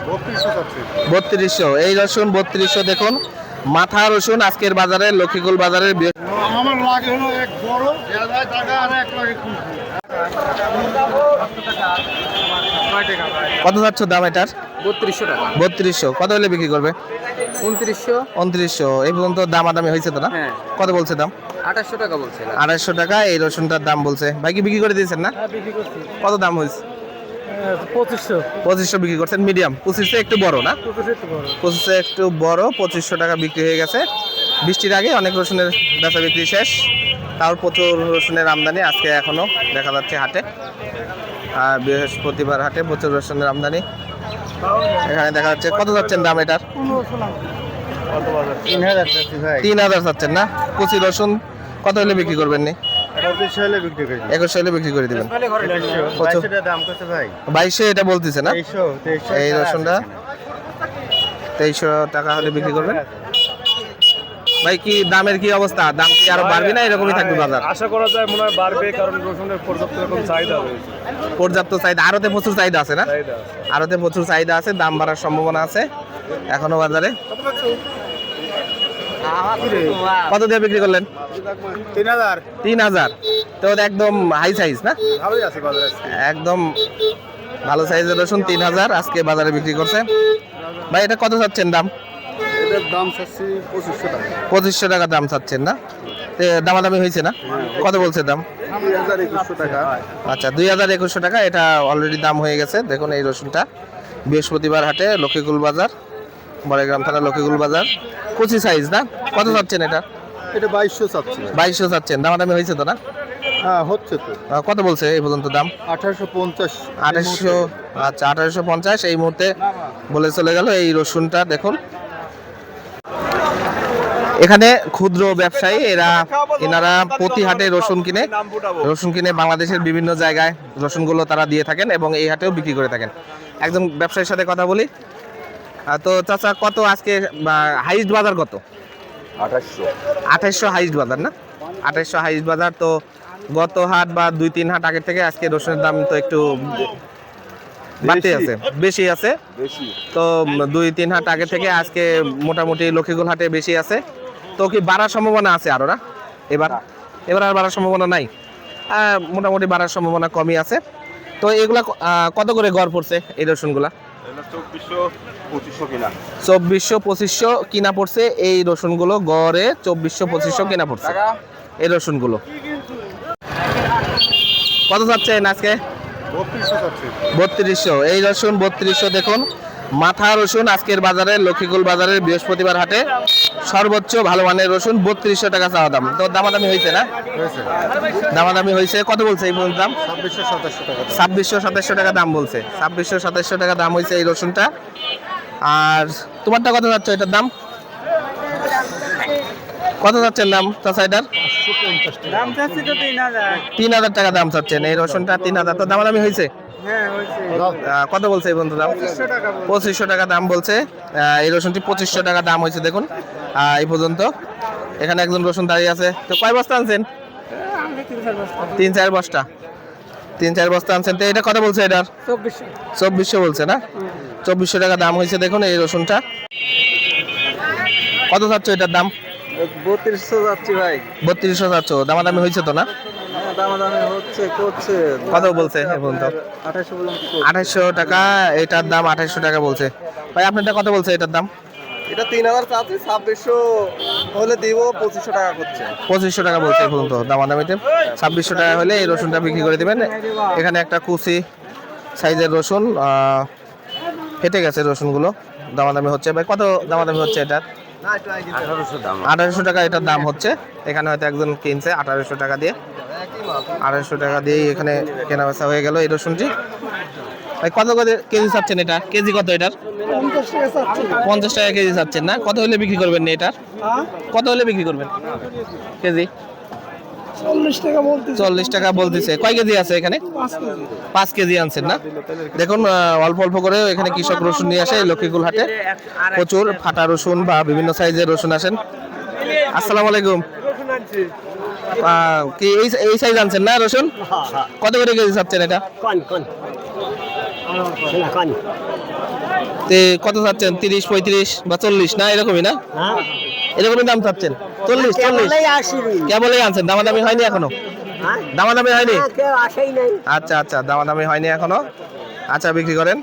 3200। এই রসুন 3200 দেখুন, মাথা রসুন আজকের বাজারে লক্ষ্মীকুল বাজারের আমার লাগে হলো এক বড় 1000 টাকা আর এক লাগে কত যাচ্ছ দাম এটার? 3200 টাকা। 3200। কত হলে বিক্রি করবে? 2900। 2900। এই পর্যন্ত দামাদামি হয়েছে তো না? হ্যাঁ। কত বলছে দাম? 2800 টাকা বলছে। 2800 টাকা এই রসুনটার দাম বলছে। ভাই কি বিক্রি করে দিয়েছেন না? বিক্রি করছি কত দাম হয়েছে? 2500। 2500 বিক্রি করছেন, মিডিয়াম। 2500 একটু বড় না? 2500 একটু বড়, 2500 টাকা বিক্রি হয়ে গেছে। বৃষ্টির আগে অনেক রসুনের বেচা বিক্রি শেষ, তাও প্রচুর রসুনের আমদানি আজকে এখনো দেখা যাচ্ছে হাটে। আর বৃহস্পতিবার হাটে প্রচুর রসুনের আমদানি এখানে দেখা যাচ্ছে। কত যাচ্ছেন দাম এটার? 3000 যাচ্ছেন না? কুচি রসুন কত হলে বিক্রি করবেন? 2100 হলে বিক্রি করে দিবেন। 2200 এটা বলতেছে না? এই রসুনটা 2300 টাকা হলে বিক্রি করবেন। ভাই কি দামের কি অবস্থা? দাম কি আরো বাড়বে না এরকমই থাকবে বাজার? আশা করা যায় মনে হয় বাড়বে, কারণ রসুনের পর্যাপ্ত রকম চাহিদা রয়েছে। পর্যাপ্ত চাহিদা, আরতে প্রচুর চাহিদা আছে না? আরতে প্রচুর চাহিদা আছে, দাম বাড়ার সম্ভাবনা আছে এখনো বাজারে। কত দিয়ে বিক্রি করলেন? 3000। তো একদম হাই সাইজ না? একদম ভালো সাইজের রসুন 3000 আজকে বাজারে বিক্রি করছে। ভাই এটা কত চাচ্ছেন দাম? এটার দাম চাচ্ছি 2500 টাকা। 2500 টাকা দাম চাচ্ছেন না? দামাদামি হয়েছে না? কত বলছে দাম? 2100 টাকা। আচ্ছা, 2100 টাকা এটা অলরেডি দাম হয়ে গেছে। দেখুন এই রসুনটা বৃহস্পতিবার হাটে লক্ষ্মীকুল বাজার, বড়গ্রাম থানা লক্ষ্মীকুল বাজার, কুচি সাইজ না? কত চাচ্ছেন এটা? এটা 2200 চাচ্ছি। 2200 চাচ্ছেন, দামাদামি হয়েছে তো না? হ্যাঁ হচ্ছে তো। কত বলছে এই পর্যন্ত দাম? 1850। 2800। আচ্ছা, 1850 এই মুহূর্তে বলে চলে গেল। এই রসুনটা দেখুন, এখানে ক্ষুদ্র ব্যবসায়ী এনারা প্রতি হাটে রসুন কিনে বাংলাদেশের বিভিন্ন জায়গায় রসুনগুলো তারা দিয়ে থাকেন এবং এই হাটেও বিক্রি করে থাকেন। একজন ব্যবসায়ীর সাথে কথা বলি। তো চাচা, কত আজকে হাইস্ট বাজার কত? 2800 হাইস্ট বাজার না? 2800 হাইস্ট বাজার। তো গত হাট বা 2-3 হাট আগের থেকে আজকে রসুনের দাম তো একটু বাড়তে আছে, বেশি আছে। তো 2-3 হাট আগে থেকে আজকে মোটামুটি লক্ষ্মীকুল হাটে বেশি আছে। তো কি বাড়ার সম্ভাবনা আছে আরো না? এবার আর বাড়ার সম্ভাবনা নাই, মোটামুটি বাড়ার সম্ভাবনা কমই আছে। তো এগুলা কত করে গড় পড়ছে এই রসুনগুলা? 2400-2500 কিনা পড়ছে এই রসুনগুলো, গড়ে 2400-2500 কিনা পড়ছে এই রসুনগুলো। কত চাচ্ছেন আজকে? 3200। এই রসুন 3200 দেখুন, মাথা রসুন আজকের বাজারে লক্ষ্মীকুল বাজারের বৃহস্পতিবার হাটে সর্বোচ্চ ভালো মানের রসুন 3200 টাকা চাওয়া দাম। তো দামাদামি হয়েছে না? দামাদামি হয়েছে। কত বলছে এই পর্যন্ত দাম? 2600-2700 টাকা দাম বলছে। 2600-2700 টাকা দাম হয়েছে এই রসুনটা। আর তোমারটা কত যাচ্ছে এটার দাম? কত যাচ্ছেন দাম চাচা এটার? 3000 টাকা দাম চাচ্ছেন এই রসুনটা। 3000। তো দামাদামি হয়েছে? কত বলছে এই পর্যন্ত দাম? 2500 টাকা দাম বলছে। এই রসুনটি 2500 টাকা দাম হয়েছে দেখুন এই পর্যন্ত। এখানে একজন রসুন দাঁড়িয়ে আছে। তো কয় বস্তা আনছেন? 3-4 বস্তা। 3-4 বস্তা আনছেন। তো এটা কত বলছে এটার? 2400 বলছে না? 2400 টাকা দাম হয়েছে দেখুন এই রসুনটা। কত চাচ্ছ এটার দাম? 3200 যাচ্ছি ভাই। 3200 চাচ্ছ, দামাদামি হয়েছে তো না? দামাদামি করছে। কত বলছে এখন? 2800 টাকা এটার দাম। 2800 টাকা বলছে। ভাই আপনারটা কত বলছে এটার দাম? এটা 3000 চাচ্ছি, 2600 হলে দিব। 2500 টাকা করছে। 2500 টাকা বলছে এখন তো দামাদামিতে। 2600 টাকা হলে এই রসুনটা বিক্রি করে দিবেন। এখানে একটা কুচি সাইজের রসুন ফেটে গেছে রসুনগুলো, দামাদামি হচ্ছে। ভাই কত দামাদামি হচ্ছে এটার? 1800 টাকা এটার দাম হচ্ছে। এখানে হয়তো একজন কিনছে 1800 টাকা দিয়ে। 1800 টাকা দিয়েই এখানে কেনা বেচা হয়ে গেল এই রসুনটি। ভাই কত করে কেজি চাচ্ছেন এটা? কেজি কত এটার? 50 টাকা কেজি চাচ্ছেন না? কত হলে বিক্রি করবেন না এটার? কত হলে বিক্রি করবেন কেজি? 40 টাকা বলতেছে। কয় কেজি আছে এখানে? 5 কেজি আনছেন না? দেখুন অল্প অল্প করে এখানে কৃষক রসুন নিয়ে আসে লক্ষ্মীকুল হাটে। প্রচুর ফাটা রসুন বা বিভিন্ন সাইজের রসুন আসেন। আসসালামু আলাইকুম। কি এই সাইজ আনছেন না রসুন? কত করে কেজি চাচ্ছেন এটা? তে কত চাচ্ছেন? 30, 35 বা 40 না এরকমই না? এরকমই দাম চাচ্ছেন? 40, 40 কেবলই আনছেন, দামাদামি হয়নি এখনো? দামাদামি হয়নি? আচ্ছা আচ্ছা, দামাদামি হয়নি এখনো। আচ্ছা, বিক্রি করেন।